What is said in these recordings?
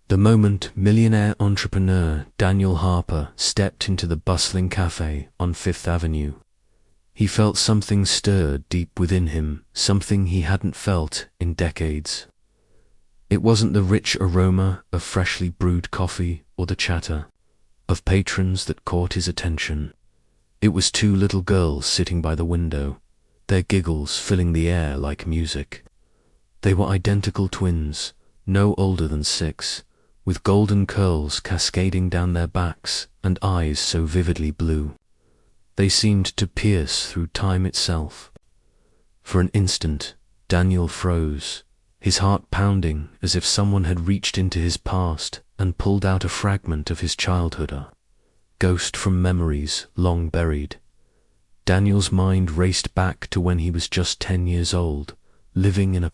The moment millionaire entrepreneur Daniel Harper stepped into the bustling cafe on Fifth Avenue, he felt something stir deep within him, something he hadn't felt in decades. It wasn't the rich aroma of freshly brewed coffee or the chatter of patrons that caught his attention. It was two little girls sitting by the window, their giggles filling the air like music. They were identical twins, no older than 6, with golden curls cascading down their backs and eyes so vividly blue. They seemed to pierce through time itself. For an instant, Daniel froze, his heart pounding as if someone had reached into his past and pulled out a fragment of his childhood, a ghost from memories long buried. Daniel's mind raced back to when he was just 10 years old, living in a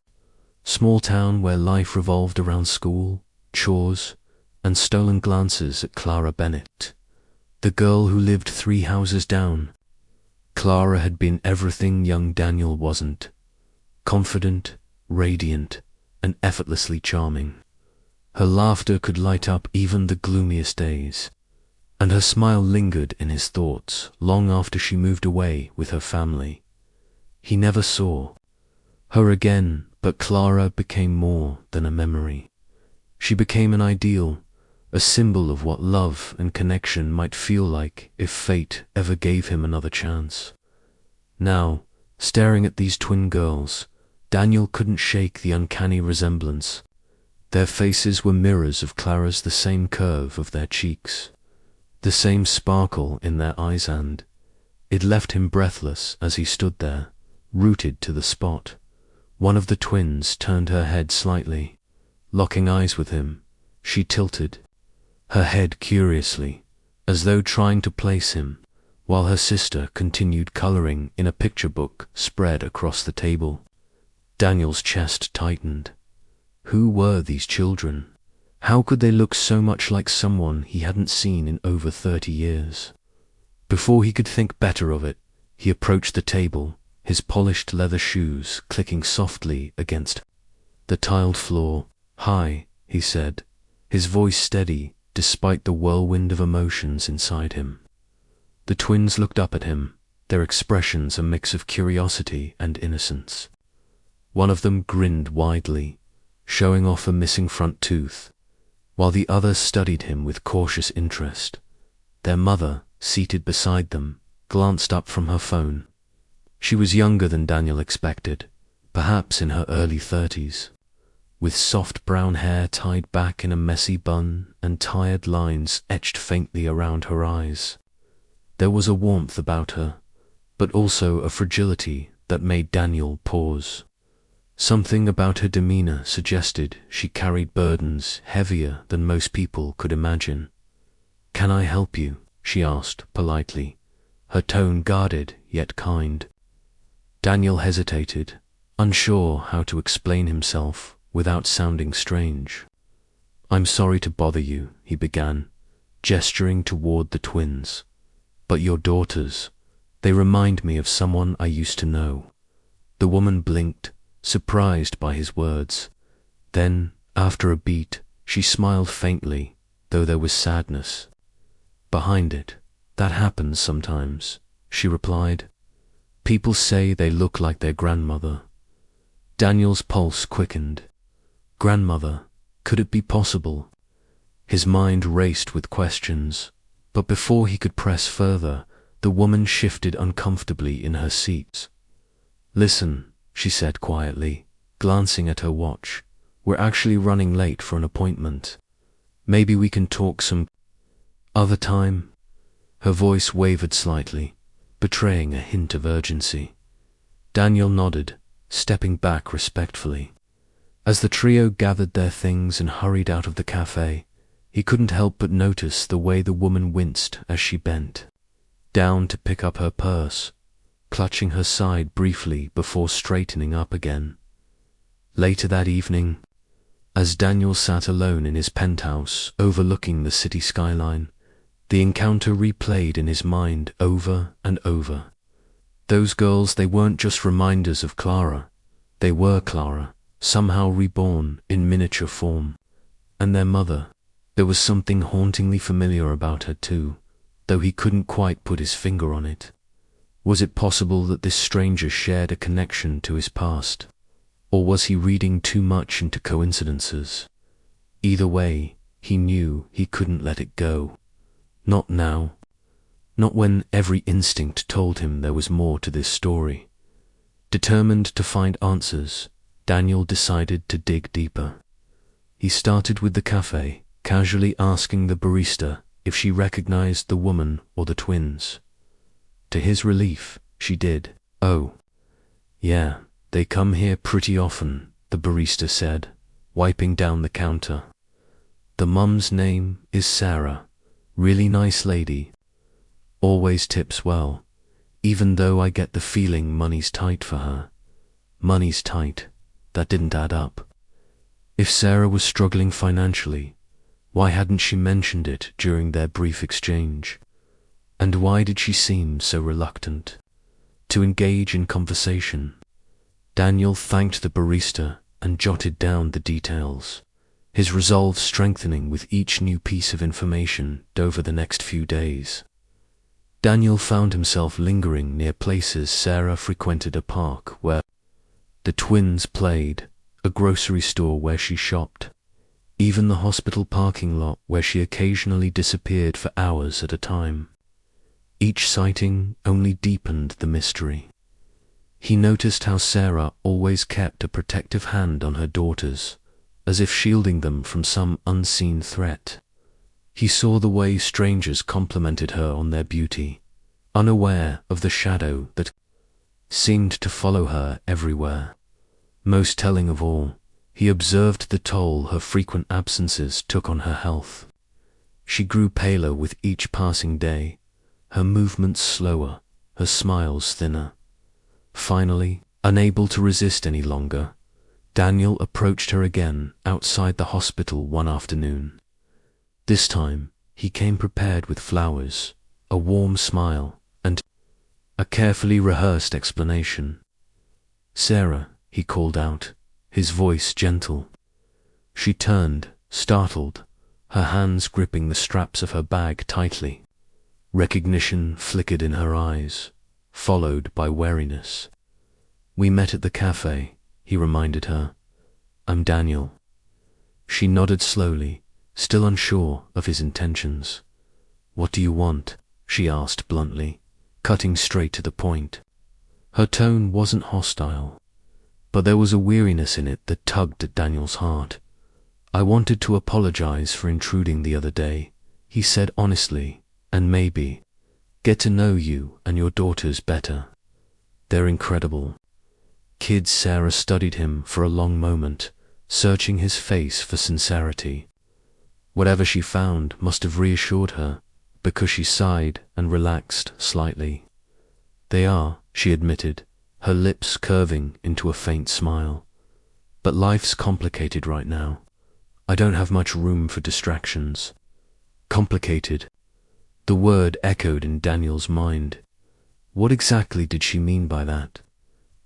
small town where life revolved around school, chores, and stolen glances at Clara Bennett, the girl who lived 3 houses down. Clara had been everything young Daniel wasn't: confident, radiant, and effortlessly charming. Her laughter could light up even the gloomiest days, and her smile lingered in his thoughts long after she moved away with her family. He never saw her again, but Clara became more than a memory. She became an ideal, a symbol of what love and connection might feel like if fate ever gave him another chance. Now, staring at these twin girls, Daniel couldn't shake the uncanny resemblance. Their faces were mirrors of Clara's, the same curve of their cheeks, the same sparkle in their eyes, and it left him breathless as he stood there, rooted to the spot. One of the twins turned her head slightly. Locking eyes with him, she tilted her head curiously, as though trying to place him, while her sister continued coloring in a picture book spread across the table. Daniel's chest tightened. Who were these children? How could they look so much like someone he hadn't seen in over 30 years? Before he could think better of it, he approached the table, his polished leather shoes clicking softly against the tiled floor. "Hi," he said, his voice steady despite the whirlwind of emotions inside him. The twins looked up at him, their expressions a mix of curiosity and innocence. One of them grinned widely, showing off a missing front tooth, while the other studied him with cautious interest. Their mother, seated beside them, glanced up from her phone. She was younger than Daniel expected, perhaps in her early 30s. With soft brown hair tied back in a messy bun and tired lines etched faintly around her eyes. There was a warmth about her, but also a fragility that made Daniel pause. Something about her demeanor suggested she carried burdens heavier than most people could imagine. "Can I help you?" she asked politely, her tone guarded yet kind. Daniel hesitated, unsure how to explain himself without sounding strange. "I'm sorry to bother you," he began, gesturing toward the twins. "But your daughters, they remind me of someone I used to know." The woman blinked, surprised by his words. Then, after a beat, she smiled faintly, though there was sadness behind it. "That happens sometimes," she replied. "People say they look like their grandmother." Daniel's pulse quickened. Grandmother, could it be possible? His mind raced with questions, but before he could press further, the woman shifted uncomfortably in her seat. "Listen," she said quietly, glancing at her watch. "We're actually running late for an appointment. Maybe we can talk some other time?" Her voice wavered slightly, betraying a hint of urgency. Daniel nodded, stepping back respectfully. As the trio gathered their things and hurried out of the cafe, he couldn't help but notice the way the woman winced as she bent down to pick up her purse, clutching her side briefly before straightening up again. Later that evening, as Daniel sat alone in his penthouse overlooking the city skyline, the encounter replayed in his mind over and over. Those girls, they weren't just reminders of Clara. They were Clara, somehow reborn in miniature form. And their mother. There was something hauntingly familiar about her too, though he couldn't quite put his finger on it. Was it possible that this stranger shared a connection to his past? Or was he reading too much into coincidences? Either way, he knew he couldn't let it go. Not now. Not when every instinct told him there was more to this story. Determined to find answers, Daniel decided to dig deeper. He started with the cafe, casually asking the barista if she recognized the woman or the twins. To his relief, she did. "Oh, yeah, they come here pretty often," the barista said, wiping down the counter. "The mum's name is Sarah. Really nice lady. Always tips well, even though I get the feeling money's tight for her." Money's tight. That didn't add up. If Sarah was struggling financially, why hadn't she mentioned it during their brief exchange? And why did she seem so reluctant to engage in conversation? Daniel thanked the barista and jotted down the details, his resolve strengthening with each new piece of information over the next few days. Daniel found himself lingering near places Sarah frequented, a park where the twins played, a grocery store where she shopped, even the hospital parking lot where she occasionally disappeared for hours at a time. Each sighting only deepened the mystery. He noticed how Sarah always kept a protective hand on her daughters, as if shielding them from some unseen threat. He saw the way strangers complimented her on their beauty, unaware of the shadow that seemed to follow her everywhere. Most telling of all, he observed the toll her frequent absences took on her health. She grew paler with each passing day, her movements slower, her smiles thinner. Finally, unable to resist any longer, Daniel approached her again outside the hospital one afternoon. This time, he came prepared with flowers, a warm smile, and a carefully rehearsed explanation. "Sarah," he called out, his voice gentle. She turned, startled, her hands gripping the straps of her bag tightly. Recognition flickered in her eyes, followed by wariness. "We met at the cafe," he reminded her. "I'm Daniel." She nodded slowly, still unsure of his intentions. "What do you want?" she asked bluntly, cutting straight to the point. Her tone wasn't hostile, but there was a weariness in it that tugged at Daniel's heart. "I wanted to apologize for intruding the other day," he said honestly, "and maybe get to know you and your daughters better. They're incredible." Kid Sarah studied him for a long moment, searching his face for sincerity. Whatever she found must have reassured her, because she sighed and relaxed slightly. "They are," she admitted, her lips curving into a faint smile. "But life's complicated right now. I don't have much room for distractions." Complicated. The word echoed in Daniel's mind. What exactly did she mean by that?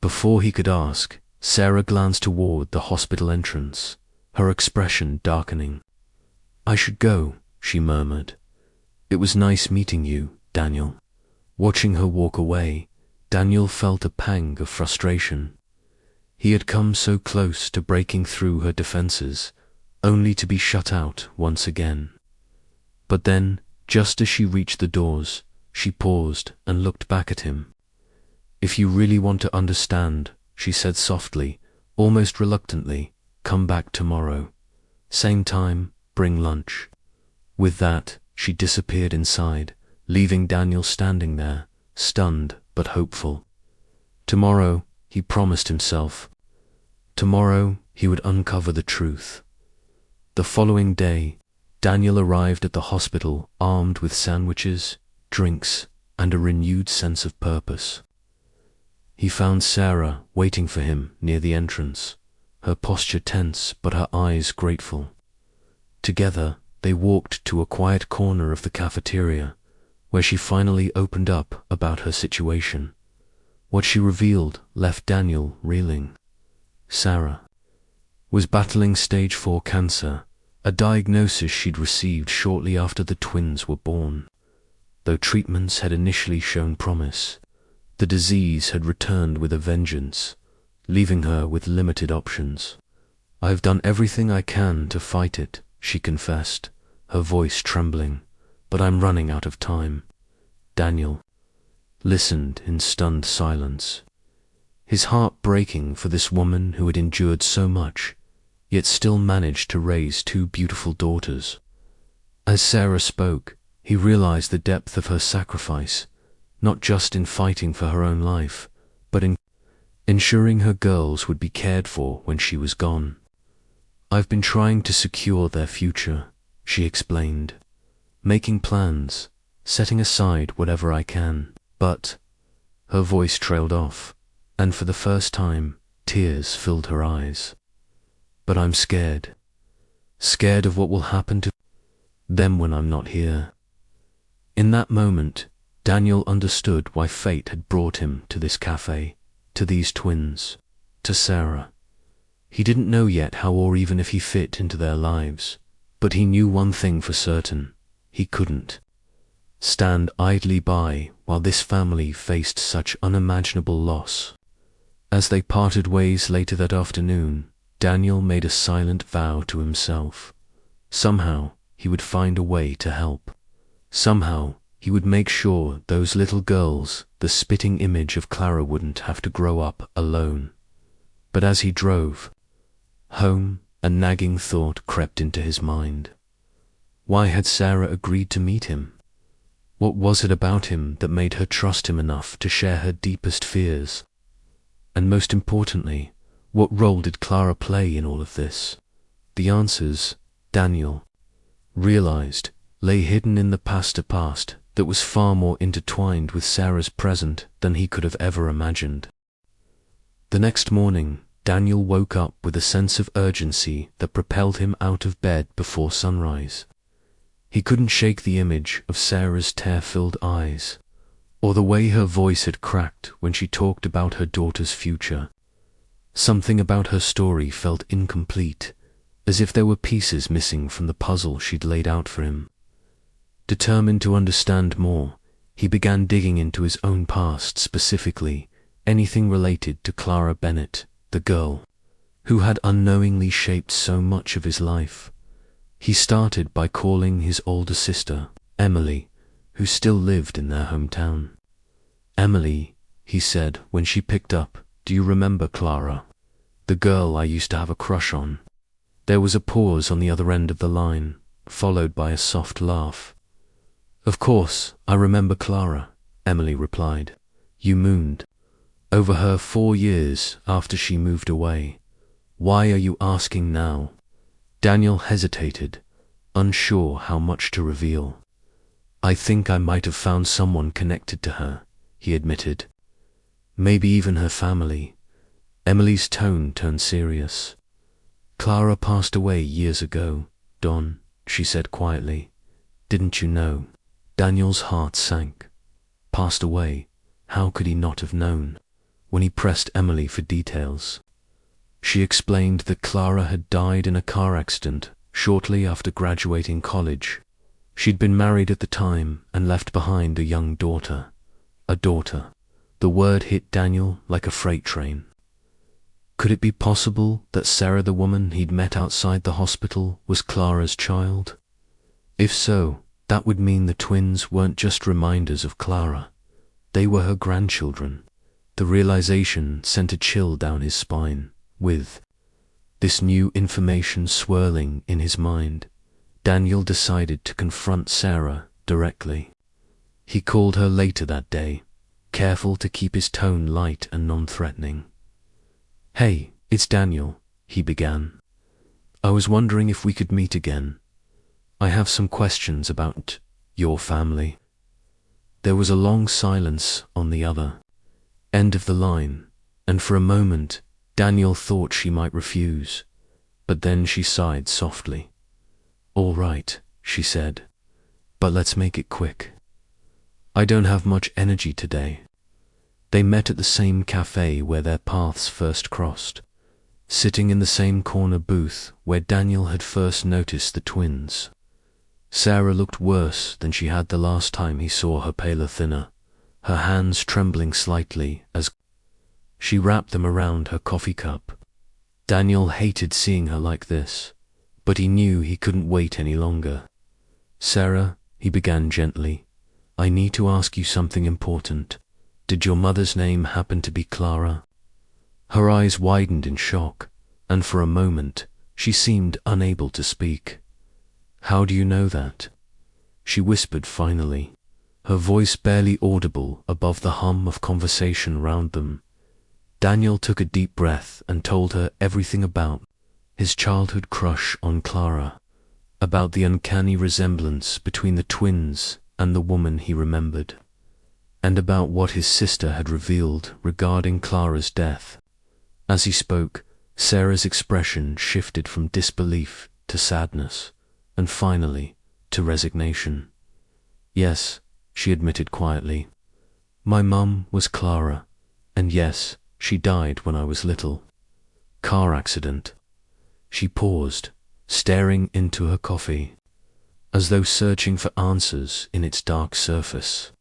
Before he could ask, Sarah glanced toward the hospital entrance, her expression darkening. "I should go," she murmured. "It was nice meeting you, Daniel." Watching her walk away, Daniel felt a pang of frustration. He had come so close to breaking through her defenses, only to be shut out once again. But then, just as she reached the doors, she paused and looked back at him. "If you really want to understand," she said softly, almost reluctantly, "come back tomorrow. Same time, bring lunch." With that, she disappeared inside, leaving Daniel standing there, stunned but hopeful. Tomorrow, he promised himself. Tomorrow, he would uncover the truth. The following day, Daniel arrived at the hospital armed with sandwiches, drinks, and a renewed sense of purpose. He found Sarah waiting for him near the entrance, her posture tense but her eyes grateful. Together, they walked to a quiet corner of the cafeteria, where she finally opened up about her situation. What she revealed left Daniel reeling. Sarah was battling stage 4 cancer, a diagnosis she'd received shortly after the twins were born. Though treatments had initially shown promise, the disease had returned with a vengeance, leaving her with limited options. "I've done everything I can to fight it," she confessed, her voice trembling, "but I'm running out of time." Daniel listened in stunned silence, his heart breaking for this woman who had endured so much, yet still managed to raise two beautiful daughters. As Sarah spoke, he realized the depth of her sacrifice, not just in fighting for her own life, but in ensuring her girls would be cared for when she was gone. "I've been trying to secure their future," she explained, "making plans, setting aside whatever I can, but—" her voice trailed off, and for the first time, tears filled her eyes. "But I'm scared. Scared of what will happen to them when I'm not here." In that moment, Daniel understood why fate had brought him to this cafe, to these twins, to Sarah. He didn't know yet how or even if he fit into their lives, but he knew one thing for certain: he couldn't stand idly by while this family faced such unimaginable loss. As they parted ways later that afternoon, Daniel made a silent vow to himself. Somehow he would find a way to help. Somehow he would make sure those little girls, the spitting image of Clara, wouldn't have to grow up alone. But as he drove home, a nagging thought crept into his mind. Why had Sarah agreed to meet him? What was it about him that made her trust him enough to share her deepest fears? And most importantly, what role did Clara play in all of this? The answers, Daniel realized, lay hidden in the past, a past that was far more intertwined with Sarah's present than he could have ever imagined. The next morning, Daniel woke up with a sense of urgency that propelled him out of bed before sunrise. He couldn't shake the image of Sarah's tear-filled eyes, or the way her voice had cracked when she talked about her daughter's future. Something about her story felt incomplete, as if there were pieces missing from the puzzle she'd laid out for him. Determined to understand more, he began digging into his own past, specifically anything related to Clara Bennett, the girl who had unknowingly shaped so much of his life. He started by calling his older sister, Emily, who still lived in their hometown. "Emily," he said when she picked up, "do you remember Clara? The girl I used to have a crush on?" There was a pause on the other end of the line, followed by a soft laugh. "Of course, I remember Clara," Emily replied. "You mooned over her 4 years after she moved away. Why are you asking now?" Daniel hesitated, unsure how much to reveal. "I think I might have found someone connected to her," he admitted. "Maybe even her family." Emily's tone turned serious. "Clara passed away years ago, Don," she said quietly. "Didn't you know?" Daniel's heart sank. Passed away? How could he not have known? When he pressed Emily for details, she explained that Clara had died in a car accident shortly after graduating college. She'd been married at the time and left behind a young daughter. A daughter. The word hit Daniel like a freight train. Could it be possible that Sarah, the woman he'd met outside the hospital, was Clara's child? If so, that would mean the twins weren't just reminders of Clara. They were her grandchildren. The realization sent a chill down his spine. With this new information swirling in his mind, Daniel decided to confront Sarah directly. He called her later that day, careful to keep his tone light and non-threatening. "Hey, it's Daniel," he began. "I was wondering if we could meet again. I have some questions about your family." There was a long silence on the other end of the line, and for a moment Daniel thought she might refuse, but then she sighed softly. "All right," she said, "but let's make it quick. I don't have much energy today." They met at the same cafe where their paths first crossed. sitting in the same corner booth where Daniel had first noticed the twins. Sarah looked worse than she had the last time he saw her, paler, thinner, her hands trembling slightly as she wrapped them around her coffee cup. Daniel hated seeing her like this, but he knew he couldn't wait any longer. "Sarah," he began gently, "I need to ask you something important. Did your mother's name happen to be Clara?" Her eyes widened in shock, and for a moment she seemed unable to speak. "How do you know that?" she whispered finally, her voice barely audible above the hum of conversation round them. Daniel took a deep breath and told her everything about his childhood crush on Clara, about the uncanny resemblance between the twins and the woman he remembered, and about what his sister had revealed regarding Clara's death. As he spoke, Sarah's expression shifted from disbelief to sadness, and finally to resignation. "Yes," she admitted quietly, "my mum was Clara, and yes, she died when I was little. Car accident." She paused, staring into her coffee, as though searching for answers in its dark surface.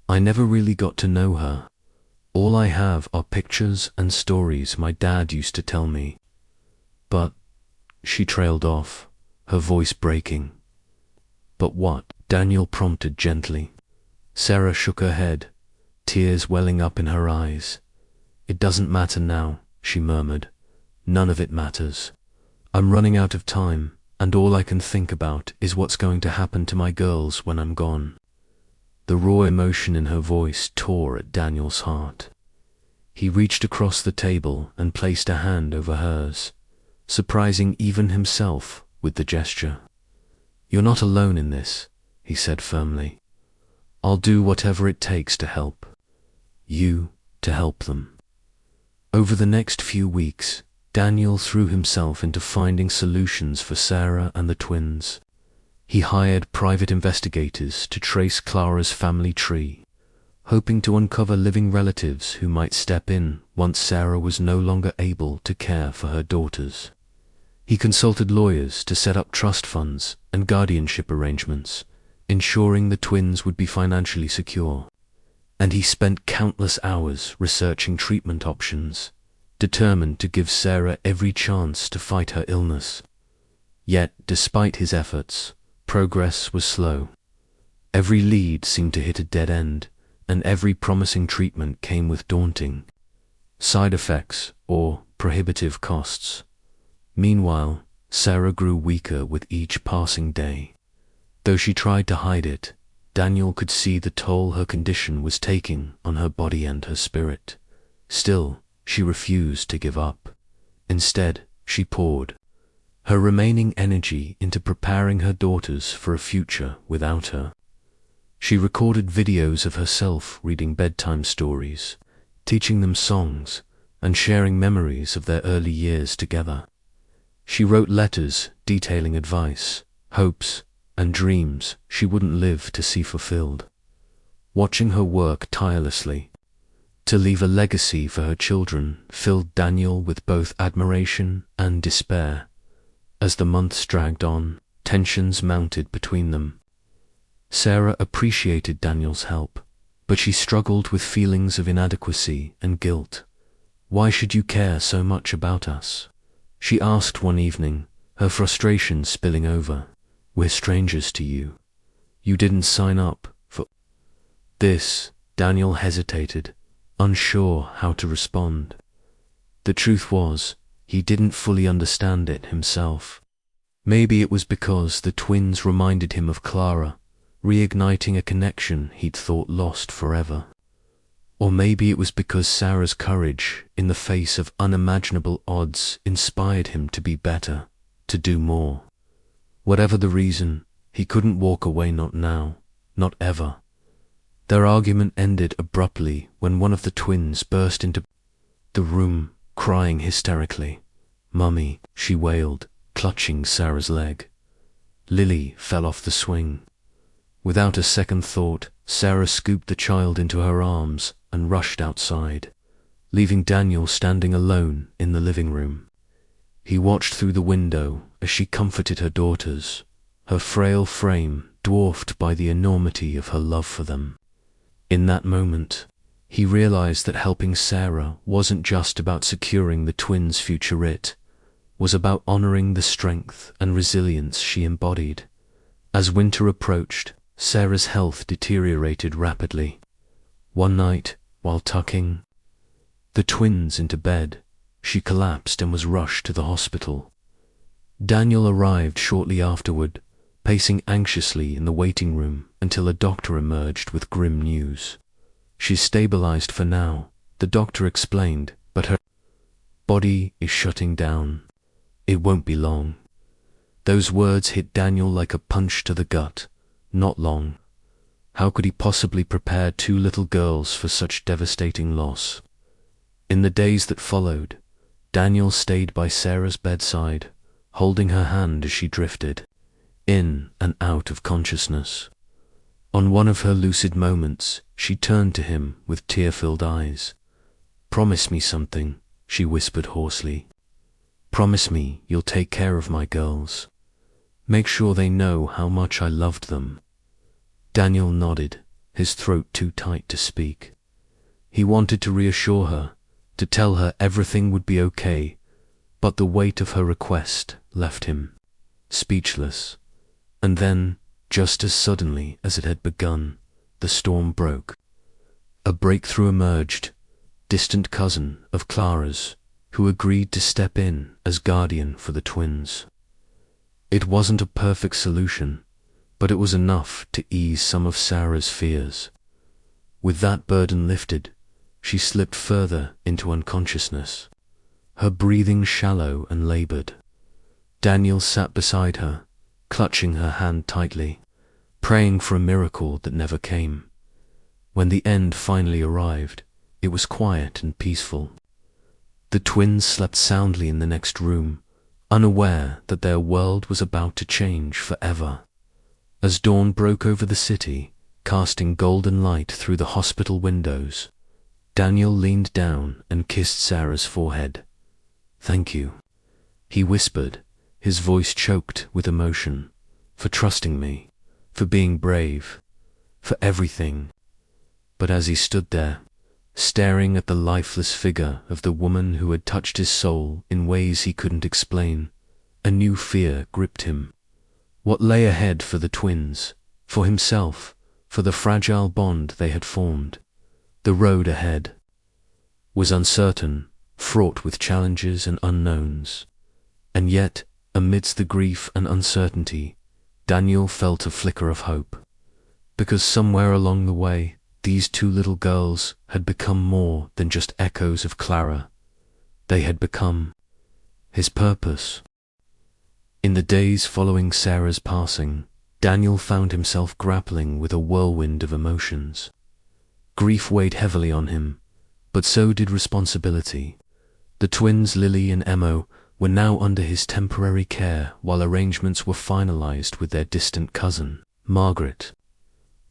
"I never really got to know her. All I have are pictures and stories my dad used to tell me." "But," she trailed off, her voice breaking. "But what?" Daniel prompted gently. Sarah shook her head, tears welling up in her eyes. "It doesn't matter now," she murmured. "None of it matters. I'm running out of time, and all I can think about is what's going to happen to my girls when I'm gone." The raw emotion in her voice tore at Daniel's heart. He reached across the table and placed a hand over hers, surprising even himself with the gesture. "You're not alone in this," he said firmly. "I'll do whatever it takes to help you, to help them." Over the next few weeks, Daniel threw himself into finding solutions for Sarah and the twins. He hired private investigators to trace Clara's family tree, hoping to uncover living relatives who might step in once Sarah was no longer able to care for her daughters. He consulted lawyers to set up trust funds and guardianship arrangements, ensuring the twins would be financially secure. And he spent countless hours researching treatment options, determined to give Sarah every chance to fight her illness. Yet, despite his efforts, progress was slow. Every lead seemed to hit a dead end, and every promising treatment came with daunting side effects or prohibitive costs. Meanwhile, Sarah grew weaker with each passing day. Though she tried to hide it, Daniel could see the toll her condition was taking on her body and her spirit. Still, she refused to give up. Instead, she poured her remaining energy into preparing her daughters for a future without her. She recorded videos of herself reading bedtime stories, teaching them songs, and sharing memories of their early years together. She wrote letters detailing advice, hopes, and dreams she wouldn't live to see fulfilled. Watching her work tirelessly to leave a legacy for her children filled Daniel with both admiration and despair. As the months dragged on, tensions mounted between them. Sarah appreciated Daniel's help, but she struggled with feelings of inadequacy and guilt. "Why should you care so much about us?" she asked one evening, her frustration spilling over. "We're strangers to you. You didn't sign up for this." Daniel hesitated, unsure how to respond. The truth was, he didn't fully understand it himself. Maybe it was because the twins reminded him of Clara, reigniting a connection he'd thought lost forever. Or maybe it was because Sarah's courage in the face of unimaginable odds inspired him to be better, to do more. Whatever the reason, he couldn't walk away, not now, not ever. Their argument ended abruptly when one of the twins burst into the room, crying hysterically. "Mummy," she wailed, clutching Sarah's leg. Lily fell off the swing. Without a second thought, Sarah scooped the child into her arms and rushed outside, leaving Daniel standing alone in the living room. He watched through the window as she comforted her daughters, her frail frame dwarfed by the enormity of her love for them. In that moment, he realized that helping Sarah wasn't just about securing the twins' future, it was about honoring the strength and resilience she embodied. As winter approached, Sarah's health deteriorated rapidly. One night, while tucking the twins into bed, she collapsed and was rushed to the hospital. Daniel arrived shortly afterward, pacing anxiously in the waiting room until a doctor emerged with grim news. "She's stabilized for now," the doctor explained, "but her body is shutting down. It won't be long." Those words hit Daniel like a punch to the gut. Not long. How could he possibly prepare two little girls for such devastating loss? In the days that followed, Daniel stayed by Sarah's bedside, holding her hand as she drifted in and out of consciousness. On one of her lucid moments, she turned to him with tear-filled eyes. "Promise me something," she whispered hoarsely. "Promise me you'll take care of my girls. Make sure they know how much I loved them." Daniel nodded, his throat too tight to speak. He wanted to reassure her, to tell her everything would be okay, but the weight of her request left him speechless. And then, just as suddenly as it had begun, the storm broke. A breakthrough emerged, distant cousin of Clara's, who agreed to step in as guardian for the twins. It wasn't a perfect solution, but it was enough to ease some of Sarah's fears. With that burden lifted, she slipped further into unconsciousness, her breathing shallow and labored. Daniel sat beside her, clutching her hand tightly, praying for a miracle that never came. When the end finally arrived, it was quiet and peaceful. The twins slept soundly in the next room, unaware that their world was about to change forever. As dawn broke over the city, casting golden light through the hospital windows, Daniel leaned down and kissed Sarah's forehead. "Thank you," he whispered, his voice choked with emotion, "for trusting me, for being brave, for everything." But as he stood there, staring at the lifeless figure of the woman who had touched his soul in ways he couldn't explain, a new fear gripped him. What lay ahead for the twins, for himself, for the fragile bond they had formed? The road ahead was uncertain, fraught with challenges and unknowns. And yet, amidst the grief and uncertainty, Daniel felt a flicker of hope. Because somewhere along the way, these two little girls had become more than just echoes of Clara. They had become his purpose. In the days following Sarah's passing, Daniel found himself grappling with a whirlwind of emotions. Grief weighed heavily on him, but so did responsibility. The twins Lily and Emma were now under his temporary care while arrangements were finalized with their distant cousin, Margaret.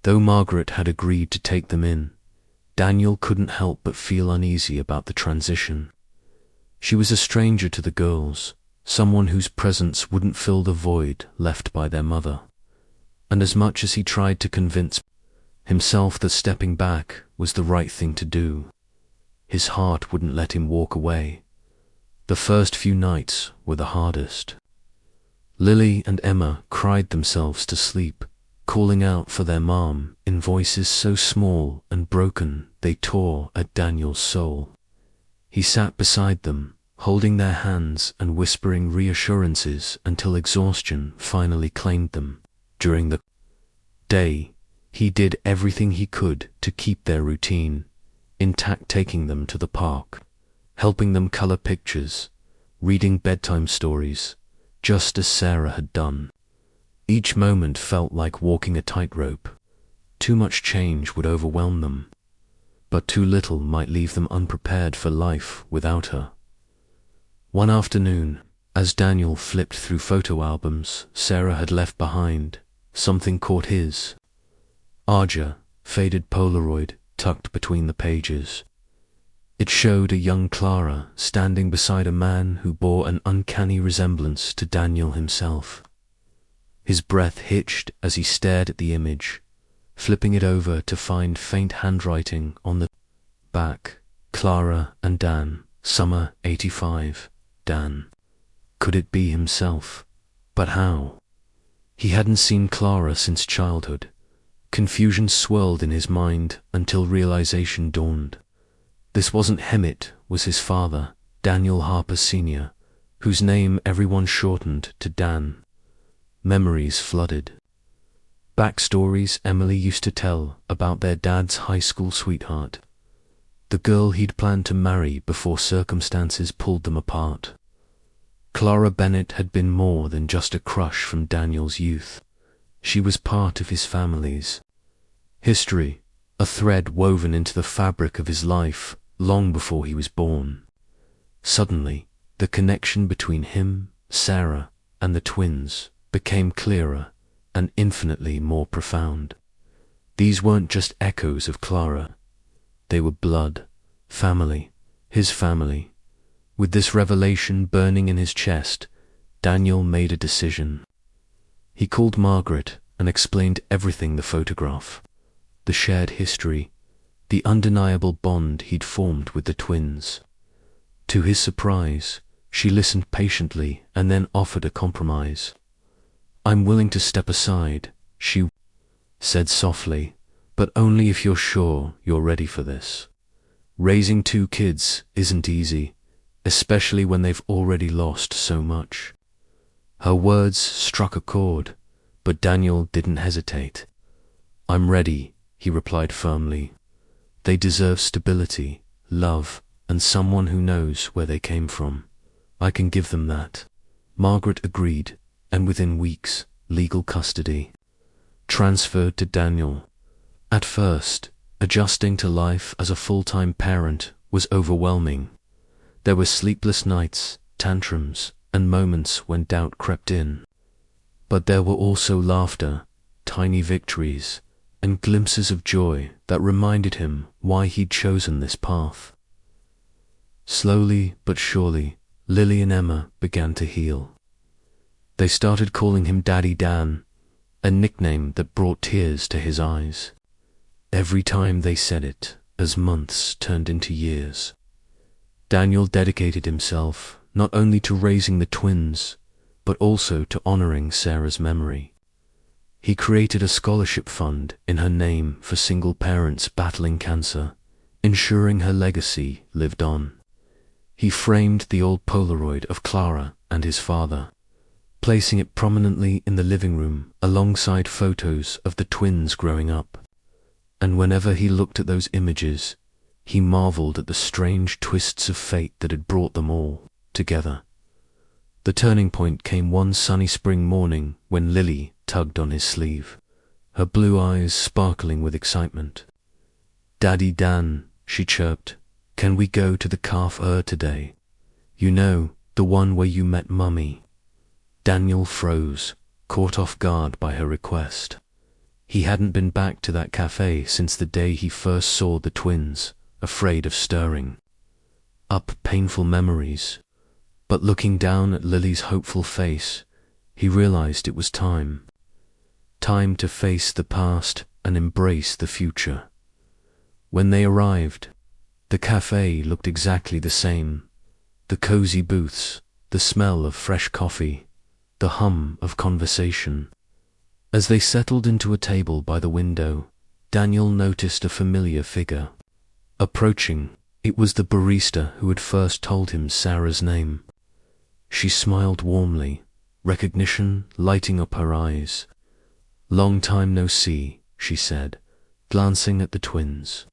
Though Margaret had agreed to take them in, Daniel couldn't help but feel uneasy about the transition. She was a stranger to the girls, someone whose presence wouldn't fill the void left by their mother. And as much as he tried to convince himself that stepping back was the right thing to do, his heart wouldn't let him walk away. The first few nights were the hardest. Lily and Emma cried themselves to sleep, calling out for their mom in voices so small and broken they tore at Daniel's soul. He sat beside them, holding their hands and whispering reassurances until exhaustion finally claimed them. During the day, he did everything he could to keep their routine intact, taking them to the park, helping them color pictures, reading bedtime stories, just as Sarah had done. Each moment felt like walking a tightrope. Too much change would overwhelm them, but too little might leave them unprepared for life without her. One afternoon, as Daniel flipped through photo albums Sarah had left behind, something caught his eye. Faded Polaroid tucked between the pages. It showed a young Clara standing beside a man who bore an uncanny resemblance to Daniel himself. His breath hitched as he stared at the image, flipping it over to find faint handwriting on the back. Clara and Dan, summer 85, Dan. Could it be himself? But how? He hadn't seen Clara since childhood. Confusion swirled in his mind until realization dawned. This wasn't Hemet, was his father, Daniel Harper Sr., whose name everyone shortened to Dan. Memories flooded. Backstories Emily used to tell about their dad's high school sweetheart, the girl he'd planned to marry before circumstances pulled them apart. Clara Bennett had been more than just a crush from Daniel's youth. She was part of his family's history, a thread woven into the fabric of his life long before he was born. Suddenly, the connection between him, Sarah, and the twins became clearer and infinitely more profound. These weren't just echoes of Clara. They were blood, family, his family. With this revelation burning in his chest, Daniel made a decision. He called Margaret and explained everything: the photograph, the shared history, the undeniable bond he'd formed with the twins. To his surprise, she listened patiently and then offered a compromise. "I'm willing to step aside," she said softly, "but only if you're sure you're ready for this. Raising two kids isn't easy, especially when they've already lost so much." Her words struck a chord, but Daniel didn't hesitate. "I'm ready," he replied firmly. "They deserve stability, love, and someone who knows where they came from. I can give them that." Margaret agreed, and within weeks, legal custody transferred to Daniel. At first, adjusting to life as a full-time parent was overwhelming. There were sleepless nights, tantrums, and moments when doubt crept in. But there were also laughter, tiny victories, and glimpses of joy that reminded him why he'd chosen this path. Slowly but surely, Lily and Emma began to heal. They started calling him Daddy Dan, a nickname that brought tears to his eyes every time they said it, as months turned into years. Daniel dedicated himself not only to raising the twins, but also to honoring Sarah's memory. He created a scholarship fund in her name for single parents battling cancer, ensuring her legacy lived on. He framed the old Polaroid of Clara and his father, placing it prominently in the living room alongside photos of the twins growing up. And whenever he looked at those images, he marveled at the strange twists of fate that had brought them all together. The turning point came one sunny spring morning when Lily tugged on his sleeve, her blue eyes sparkling with excitement. "Daddy Dan," she chirped, "can we go to the Calf today? You know, the one where you met Mummy." Daniel froze, caught off guard by her request. He hadn't been back to that cafe since the day he first saw the twins, afraid of stirring up painful memories. But looking down at Lily's hopeful face, he realized it was time. Time to face the past and embrace the future. When they arrived, the cafe looked exactly the same. The cozy booths, the smell of fresh coffee, the hum of conversation. As they settled into a table by the window, Daniel noticed a familiar figure. Approaching, it was the barista who had first told him Sarah's name. She smiled warmly, recognition lighting up her eyes. "Long time no see," she said, glancing at the twins.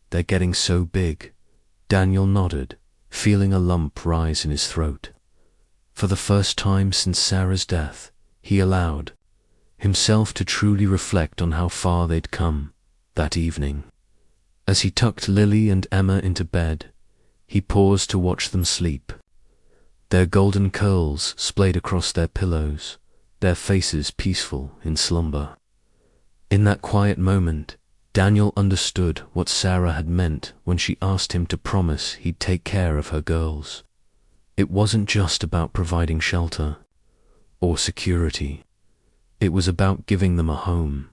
"They're getting so big." Daniel nodded, feeling a lump rise in his throat. For the first time since Sarah's death, he allowed himself to truly reflect on how far they'd come that evening. As he tucked Lily and Emma into bed, he paused to watch them sleep. Their golden curls splayed across their pillows, their faces peaceful in slumber. In that quiet moment, Daniel understood what Sarah had meant when she asked him to promise he'd take care of her girls. It wasn't just about providing shelter or security. It was about giving them a home,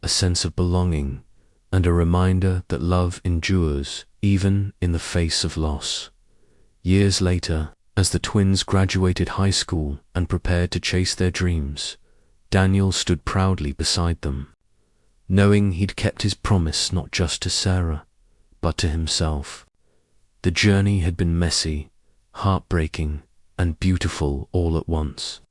a sense of belonging, and a reminder that love endures even in the face of loss. Years later, as the twins graduated high school and prepared to chase their dreams, Daniel stood proudly beside them, knowing he'd kept his promise not just to Sarah, but to himself. The journey had been messy, heartbreaking, and beautiful all at once.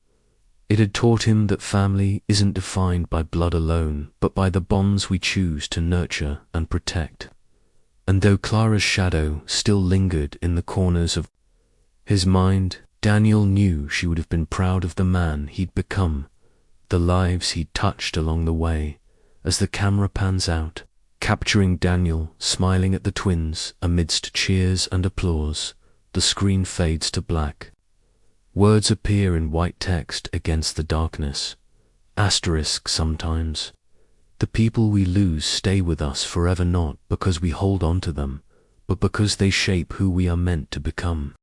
It had taught him that family isn't defined by blood alone, but by the bonds we choose to nurture and protect. And though Clara's shadow still lingered in the corners of his mind, Daniel knew she would have been proud of the man he'd become, the lives he'd touched along the way. As the camera pans out, capturing Daniel smiling at the twins amidst cheers and applause, the screen fades to black. Words appear in white text against the darkness. Asterisk sometimes. The people we lose stay with us forever, not because we hold on to them, but because they shape who we are meant to become.